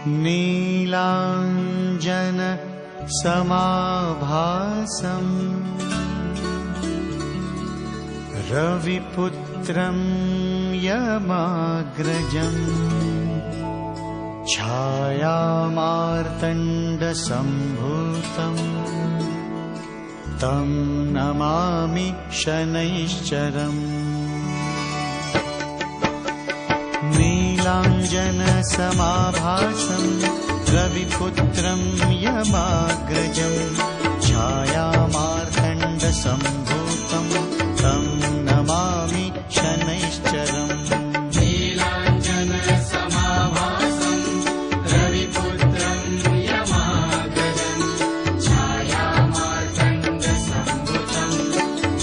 नीलाञ्जन समाभासम् रविपुत्रं यमाग्रजम् छायामार्तण्डसम्भूतम् तं नमामि शनैश्चरम्। नीलाञ्जनसमाभासं रविपुत्रं यमाग्रजं छायामार्तण्डसम्भूतं तं नमामि शनैश्चरम्। नीलाञ्जनसमाभासं रविपुत्रं यमाग्रजं छायामार्तण्डसम्भूतं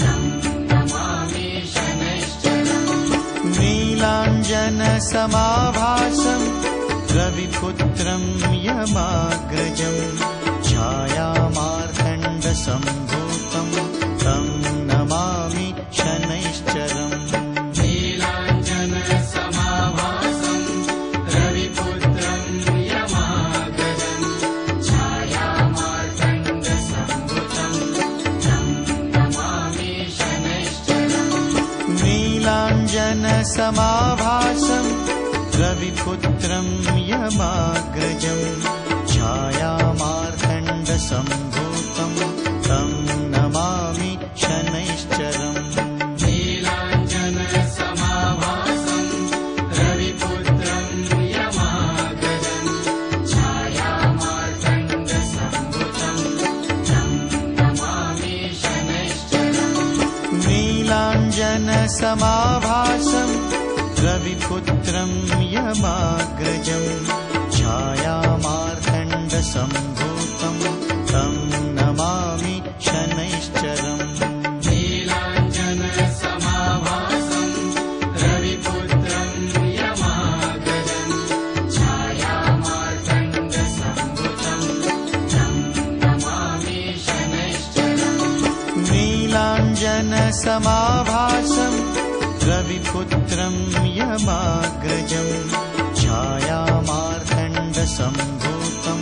तं नमामि शनैश्चरम्। नीलाञ्जनसमाभासं रविपुत्रं यमाग्रजं छायामार्तण्डसम्भूतं तं नमामि शनैश्चरम्। नीलाञ्जनसमाभासं रविपुत्रं यमाग्रजं छायामार्तण्डसम्भूतं तं नमामि शनैश्चरम्। नीलाञ्जनसमाभासं रविपुत्रं यमाग्रजं छायामार्तण्डसम्भूतं तं नमामि शनैश्चरम्। नीलाञ्जनसमाभासं रविपुत्रं यमाग्रजं छायामार्तण्डसम्भूतं तं नमामि शनैश्चरम्। नीलाञ्जनसमाभासं रविपुत्रं यमाग्रजं छायामार्तण्डसम्भूतं तं नमामि शनैश्चरम्। नीलाञ्जनसमाभासं रविपुत्रं यमाग्रजं छायामार्तण्डसम्भूतं तं नमामि शनैश्चरम्। नीलाञ्जनसमाभासं रविपुत्रं यमाग्रजं छायामार्तण्डसम्भूतं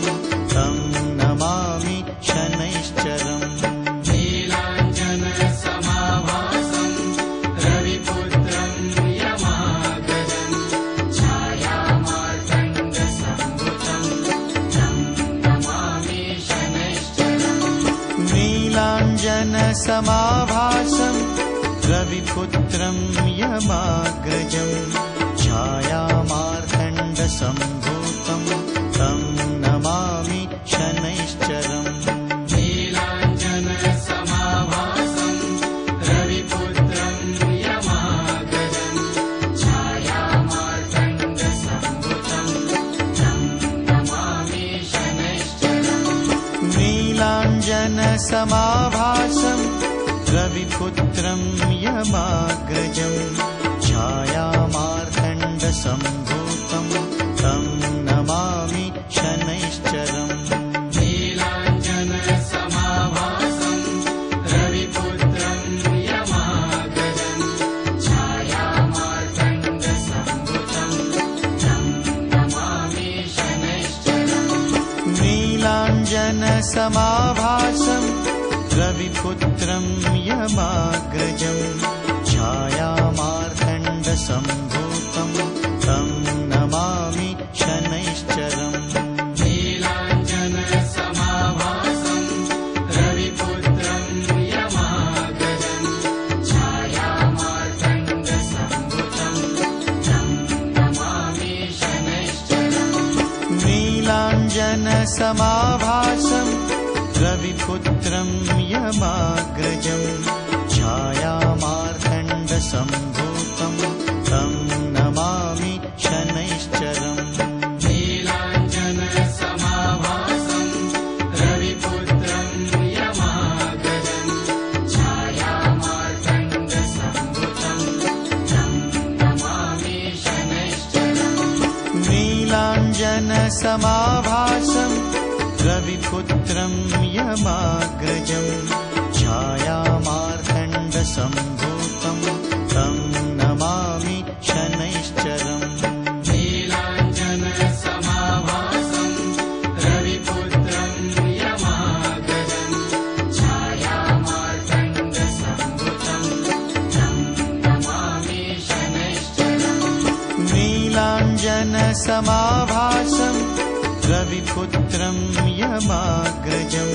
तं नमामि शनैश्चरम्। नीलाञ्जनसमाभासं रविपुत्रं यमाग्रजं छायामार्तण्डसम्भूतं तं नमामि शनैश्चरम्। नीलाञ्जनसमाभासं रविपुत्रं यमाग्रजं छायामार्तण्डसम्भूतं तं नमामि शनैश्चरम्। नीलाञ्जनसमाभासं रविपुत्रं यमाग्रजं छायामार्तण्डसम्भूतं तं नमामि शनैश्चरम्। नीलाञ्जनसमाभासं रविपुत्रं यमाग्रजं छायामार्तण्डसम्भूतं तं नमामि शनैश्चरम्। नीलाञ्जनसमाभासं रविपुत्रं यमाग्रजं छायामार्तण्डसम्भूतं तं नमामि शनैश्चरम्। नीलाञ्जनसमाभासं रविपुत्रं यमाग्रजं छायामार्तण्डसम्भूतं तं नमामि शनैश्चरम्। नीलाञ्जनसमाभासं रविपुत्रं यमाग्रजं छायामार्तण्डसम्भूतं तं नमामि शनैश्चरम्। नीलाञ्जनसमाभासं रविपुत्रं यमाग्रजं छायामार्तण्डसम्भूतं तं नमामि शनैश्चरम्। नीलाञ्जनसमाभासं रविपुत्रं यमाग्रजं छायामार्तण्डसम्भूतं तं नमामि शनैश्चरम्। नीलाञ्जनसमाभासं रविपुत्रं यमाग्रजं छायामार्तण्डसम्भूतं तं नमामि शनैश्चरम्। नीलाञ्जनसमाभासं नीलाञ्जनसमाभासं रविपुत्रं यमाग्रजं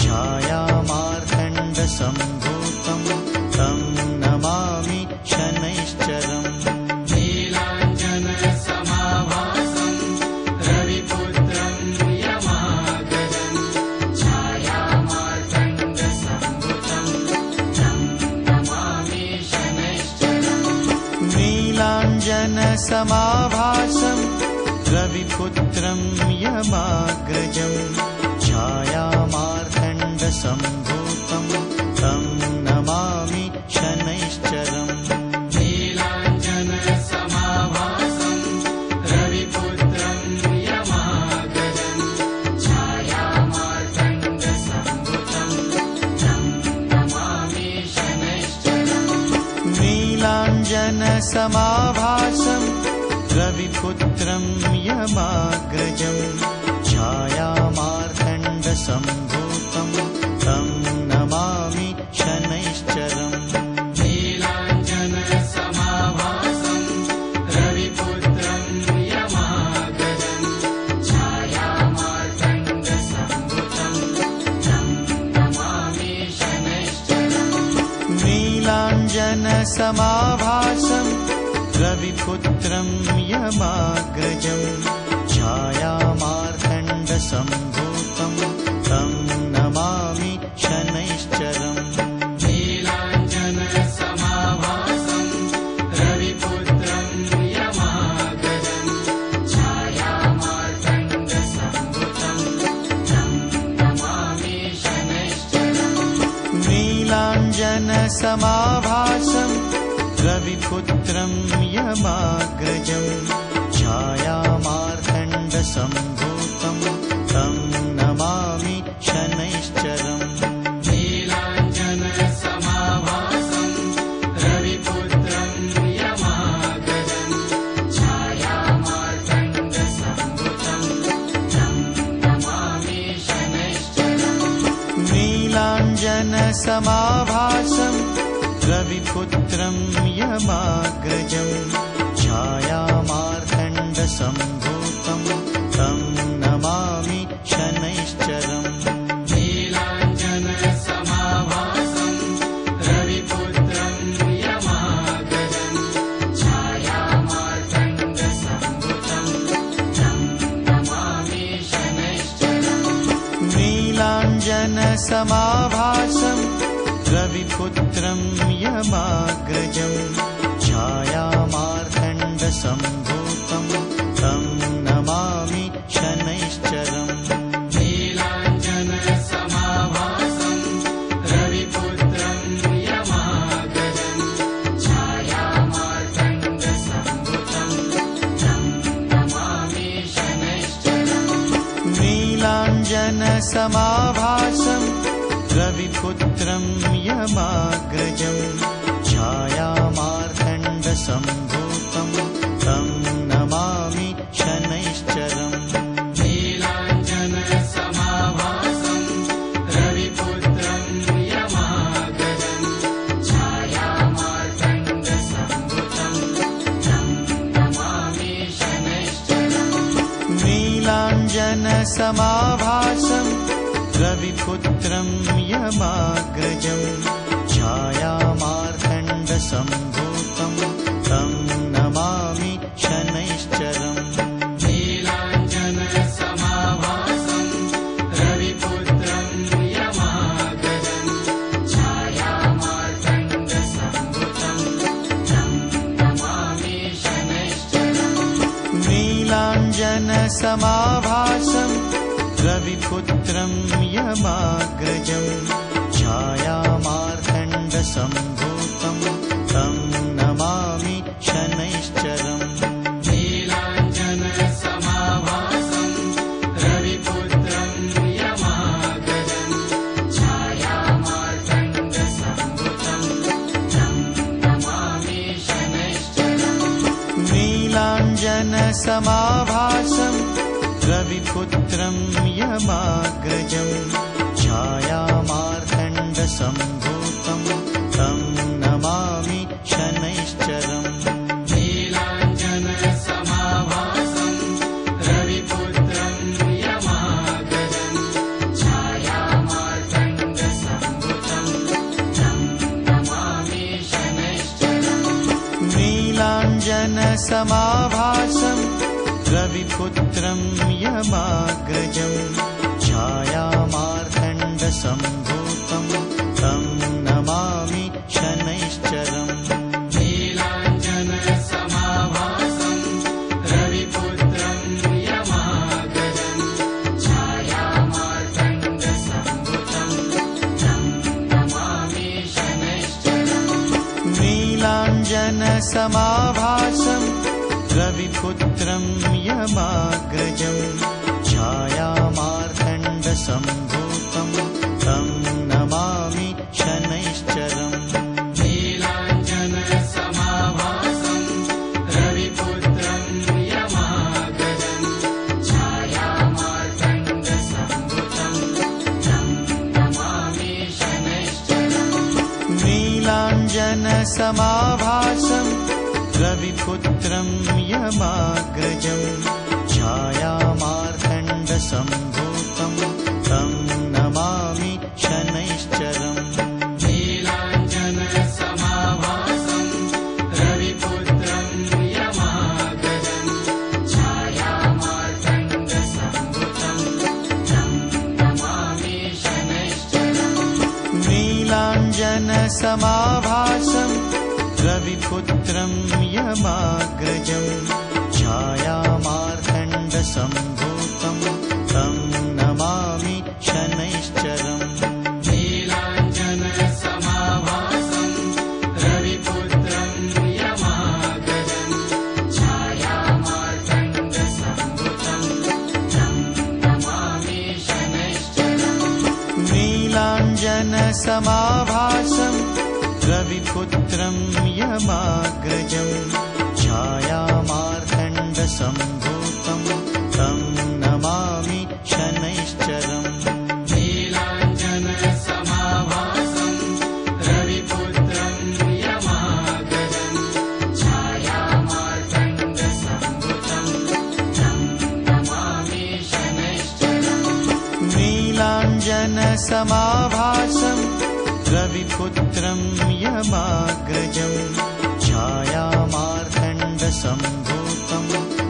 छायामार्तण्डसम्भूतं तं नमामि शनैश्चरम् नीलाञ्जनसमाभासं रविपुत्रं यमाग्रजं छायामार्तण्डसम्भूतं तं नमामि शनैश्चरम् नीलाञ्जनसमाभासं रविपुत्रं यमाग्रजं छायामार्तण्डसम्भूतं तं नमामि शनैश्चरम् नीलाञ्जनसमाभासं रविपुत्रं यमाग्रजं छायामार्तण्डसम्भूतं तं नमामि शनैश्चरम् नीलाञ्जनसमाभासं रविपुत्रं यमाग्रजं छायामार्तण्डसम्भूतं तं नमामि शनैश्चरम् नीलाञ्जनसमाभासं रविपुत्रं यमाग्रजं छायामार्तण्डसम्भूतं तं नमामि शनैश्चरम् नीलाञ्जनसमाभासं रविपुत्रं यमाग्रजं छायामार्तण्डसम्भूतं तं नमामि शनैश्चरम् नीलाञ्जनसमाभासं रविपुत्रं यमाग्रजं छायामार्तण्डसम्भूतं तं नमामि शनैश्चरम् नीलाञ्जनसमाभासं रविपुत्रं यमाग्रजं छायामार्तण्डसम्भूतं तं नमामि शनैश्चरम् नीलाञ्जनसमाभासं रविपुत्रं यमाग्रजं छायामार्तण्डसम्भूतं तं नमामि शनैश्चरम् नीलाञ्जनसमाभासं रविपुत्रं यमाग्रजं छायामार्तण्डसम्भूतं तं नमामि शनैश्चरम् नीलाञ्जनसमाभासं रविपुत्रं यमाग्रजं छायामार्तण्डसम्भूतं तं नमामि शनैश्चरम् नीलाञ्जनसमाभासं रविपुत्रं यमाग्रजं छायामार्तण्डसम्भूतं तं नमामि शनैश्चरम् नीलाञ्जनसमाभासं रविपुत्रं यमाग्रजं छायामार्तण्डसम्भूतं तं नमामि शनैश्चरम् नीलाञ्जनसमाभासं रविपुत्रं यमाग्रजं छायामार्तण्डसम्भूतं तं नमामि शनैश्चरम् नीलाञ्जनसमाभासं रविपुत्रं यमाग्रजं छायामार्तण्डसम्भूतं तं नमामि शनैश्चरम् नीलाञ्जनसमाभासं रविपुत्रं यमाग्रजं छायामार्तण्डसम्भूतं तं नमामि शनैश्चरम् नीलाञ्जनसमाभासं रविपुत्रं यमाग्रजं छायामार्तण्डसम्भूतं तं नमामि शनैश्चरम् नीलाञ्जनसमाभासं रविपुत्रं यमाग्रजं छायामार्तण्डसम्भूतं तं नमामि शनैश्चरम् नीलाञ्जनसमाभासं रविपुत्रं यमाग्रजं छायामार्तण्डसम्भूतं तं नमामि शनैश्चरम् नीलाञ्जनसमाभासं रविपुत्रं यमाग्रजं छायामार्तण्डसम्भूतं तं नमामि शनैश्चरम् नीलाञ्जनसमाभासं समाभासं रविपुत्रं यमाग्रजं छायामार्तण्डसम्भूतं तं नमामि शनैश्चरम् नीलाञ्जनसमाभासं रविपुत्रं यमाग्रजं छायामार्तण्डसम्भूतं तं नमामि शनैश्चरम् नीलाञ्जनसमाभासं रविपुत्रं यमाग्रजं छायामार्तण्डसम्भूतं तं नमामि शनैश्चरम् नीलाञ्जनसमाभासं रविपुत्रं यमाग्रजं छायामार्तण्डसम्भूतं तं नमामि शनैश्चरम् नीलाञ्जनसमाभासं रविपुत्रं यमाग्रजं छायामार्तण्डसम्भूतं तं नमामि शनैश्चरम् नीलाञ्जनसमाभासं रविपुत्रं यमाग्रजं छायामार्तण्डसम्भूतं तं नमामि शनैश्चरम् नीलाञ्जनसमाभासं रविपुत्रं यमाग्रजं छायामार्तण्डसम्भूतं तं नमामि शनैश्चरम् नीलाञ्जनसमाभासं रविपुत्रं यमाग्रजं छायामार्तण्डसम्भूतं तं नमामि शनैश्चरम् नीलाञ्जनसमाभासं रविपुत्रं यमाग्रजं छायामार्तण्डसम्भूतं तं नमामि शनैश्चरम् नीलाञ्जनसमाभासं रविपुत्रं यमाग्रजं छायामार्तण्डसम्भूतं तं नमामि शनैश्चरम् नीलाञ्जनसमाभासं रविपुत्रं यमाग्रजं छायामार्तण्डसम्भूतं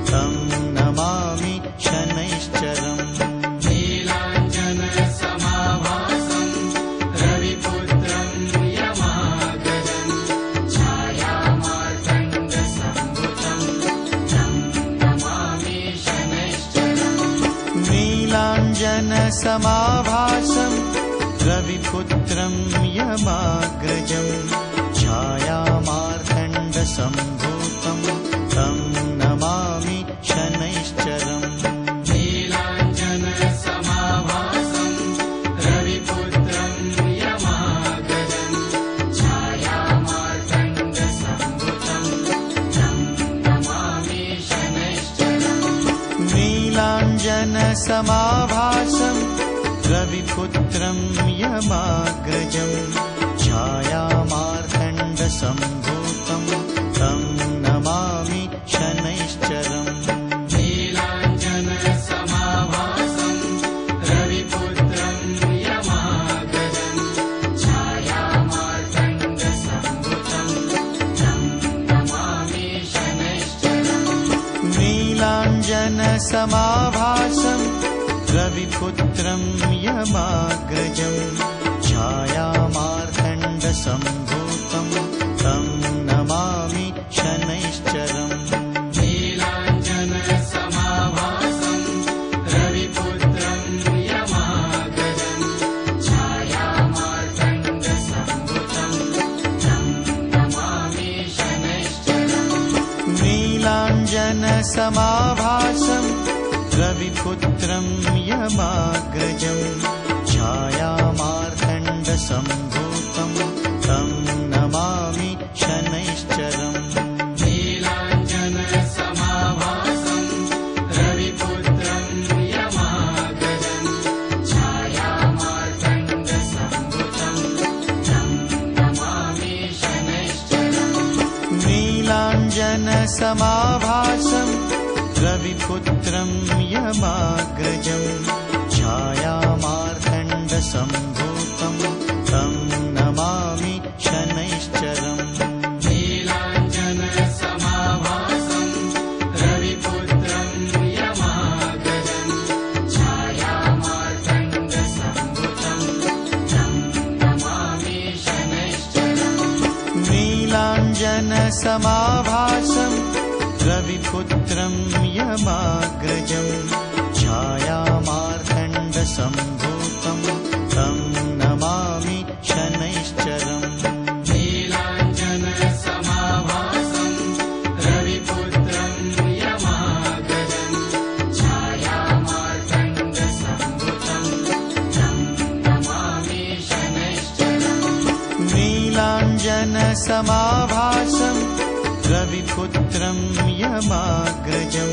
तं नमामि शनैश्चरम् नीलाञ्जनसमाभासं रविपुत्रं यमाग्रजं छायामार्तण्डसम्भूतं तं नमामि शनैश्चरम् नीलाञ्जनसमाभासं रविपुत्रं यमाग्रजं छायामार्तण्डसम्भूतं तं नमामि शनैश्चरम् नीलाञ्जनसमाभासं रविपुत्रं यमाग्रजं छायामार्तण्डसम्भूतं तं नमामि शनैश्चरम् नीलाञ्जनसमाभासं रविपुत्रं यमाग्रजं छायामार्तण्डसम्भूतं तं नमामि शनैश्चरम् नीलाञ्जनसमाभासं रविपुत्रं यमाग्रजं छायामार्तण्डसम्भूतं तं नमामि शनैश्चरम् नीलाञ्जनसमाभासं रविपुत्रं यमाग्रजं छायामार्तण्डसम्भूतं तं नमामि शनैश्चरम् नीलाञ्जनसमाभासं रविपुत्रं यमाग्रजं छायामार्तण्डसम्भूतं तं नमामि शनैश्चरम् नीलाञ्जनसमाभासं रविपुत्रं यमाग्रजं छायामार्तण्डसम्भूतं तं नमामि शनैश्चरम् नीलाञ्जनसमाभासं रविपुत्रं यमाग्रजं छायामार्तण्डसम्भूतं तं नमामि शनैश्चरम् नीलाञ्जनसमाभासं रविपुत्रं यमाग्रजं छायामार्तण्डसम्भूतं तं नमामि शनैश्चरम् नीलाञ्जनसमाभासं रवि समाभासं रविपुत्रं यमाग्रजं छायामार्तण्डसम्भूतं तं नमामि शनैश्चरम् नीलाञ्जनसमाभासं रविपुत्रं यमाग्रजं छायामार्तण्डसम्भूतं तं नमामि शनैश्चरम् नीलाञ्जनसमाभासं रविपुत्रं यमाग्रजं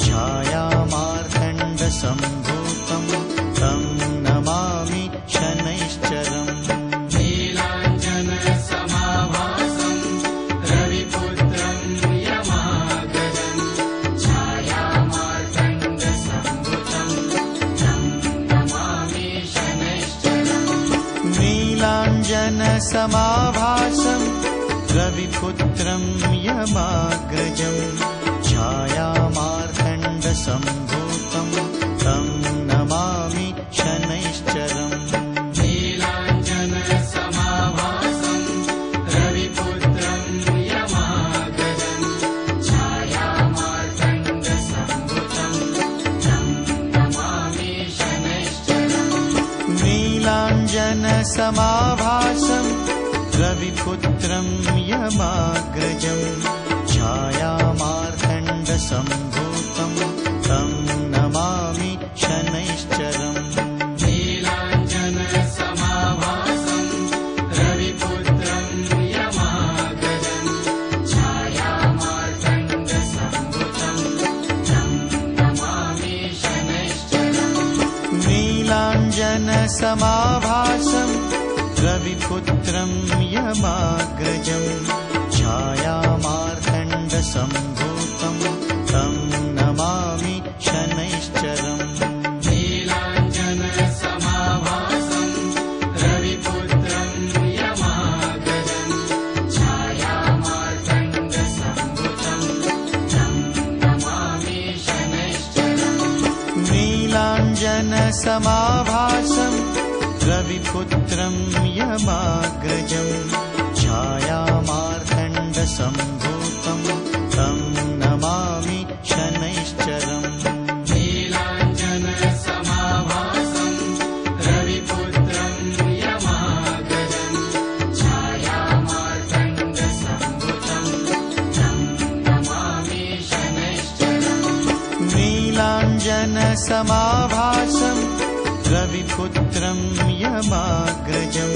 छायामार्तण्डसम्भूतं तं नमामि शनैश्चरम् नीलाञ्जनसमाभासं रविपुत्रं यमाग्रजं छायामार्तण्डसम्भूतं तं नमामि शनैश्चरम् नीलाञ्जनसमाभासं रविपुत्रं यमाग्रजं छायामार्तण्डसम्भूतं तं नमामि शनैश्चरम् नीलाञ्जनसमाभासं रविपुत्रं यमाग्रजं छायामार्तण्डसम्भूतं तं नमामि शनैश्चरम् नीलाञ्जनसमाभासं रविपुत्रं यमाग्रजं छायामार्तण्डसम्भूतं तं नमामि शनैश्चरम् नीलाञ्जनसमाभासं रविपुत्रं यमाग्रजं छायामार्तण्डसम्भूतं तं नमामि शनैश्चरम् नीलाञ्जनसमाभासं रविपुत्रं यमाग्रजं छायामार्तण्डसम्भूतं तं नमामि शनैश्चरम् नीलाञ्जनसमाभासं रविपुत्रं यमाग्रजं छायामार्तण्डसम्भूतं तं नमामि शनैश्चरम् नीलाञ्जनसमाभासं रविपुत्रं यमाग्रजं छायामार्तण्डसम्भूतं तं नमामि शनैश्चरम् नीलाञ्जनसमाभासं रविपुत्रं यमाग्रजं छायामार्तण्डसम्भूतं तं नमामि शनैश्चरम् नीलाञ्जनसमाभासं रविपुत्रं यमाग्रजं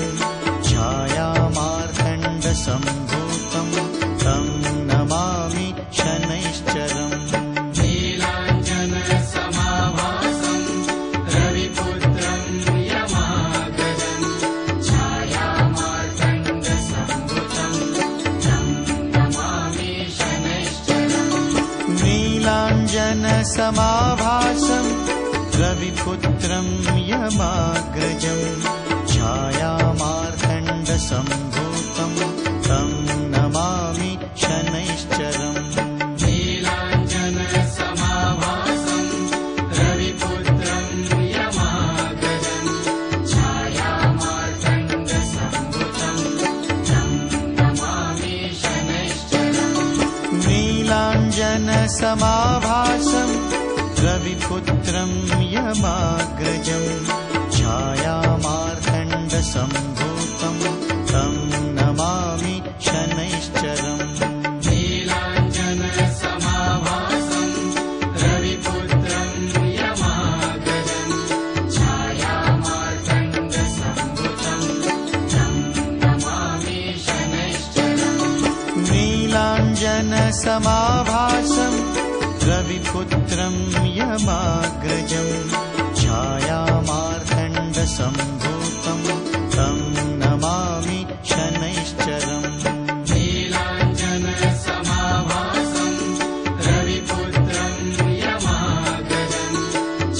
छायामार्तण्डसम्भूतं तं नमामि शनैश्चरम् नीलाञ्जनसमाभासं रविपुत्रं यमाग्रजं छायामार्तण्डसम्भूतं तं नमामि शनैश्चरम् नीलाञ्जनसमाभासं रविपुत्रं यमाग्रजं छायामार्तण्डसम्भूतं तं नमामि शनैश्चरम् नीलाञ्जनसमाभासं रविपुत्रं यमाग्रजं छायामार्तण्डसम्भूतं तं नमामि शनैश्चरम् नीलाञ्जनसमाभासं रविपुत्रं यमाग्रजं छायामार्तण्डसम्भूतं तं नमामि शनैश्चरम् नीलाञ्जनसमाभासं रविपुत्रं यमाग्रजं छायामार्तण्डसम्भूतं तं नमामि शनैश्चरम् नीलाञ्जनसमाभासं रविपुत्रं यमाग्रजं छायामार्तण्डसम्भूतं तं नमामि शनैश्चरम् नीलाञ्जनसमाभासं रविपुत्रं यमाग्रजं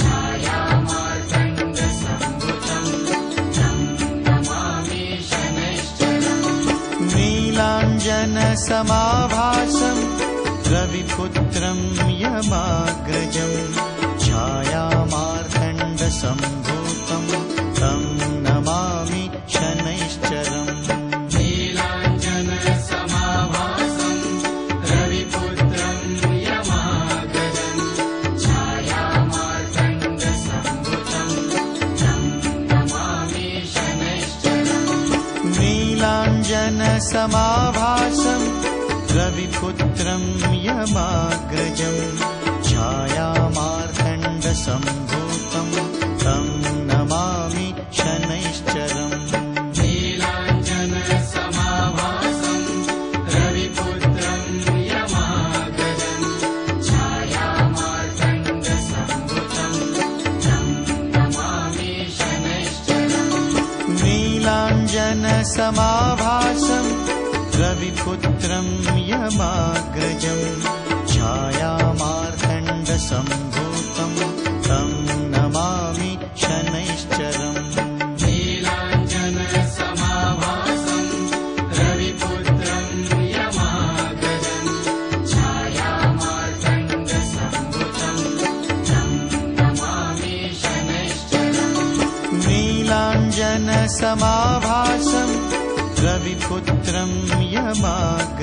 छायामार्तण्डसम्भूतं तं नमामि शनैश्चरम् नीलाञ्जनसमाभासं रविपुत्रं यमाग्रजं छायामार्तण्डसम्भूतं तं नमामि शनैश्चरम् नीलाञ्जनसमाभासं समाभासं रविपुत्रं यमाग्रजं छायामार्तण्डसम्भूतं तं नमामि शनैश्चरम् नीलाञ्जनसमाभासं रविपुत्रं यमाग्रजं छायामार्तण्डसम्भूतं तं नमामि शनैश्चरम् नीलाञ्जनसमाभासं रविपुत्रं यमाग्रजं छायामार्तण्डसम्भूतं तं नमामि शनैश्चरम् नीलाञ्जनसमाभासं रविपुत्रं यमाग्रजं छायामार्तण्डसम्भूतं तं नमामि शनैश्चरम् नीलाञ्जनसमाभासं रविपुत्रं यमाग्रजं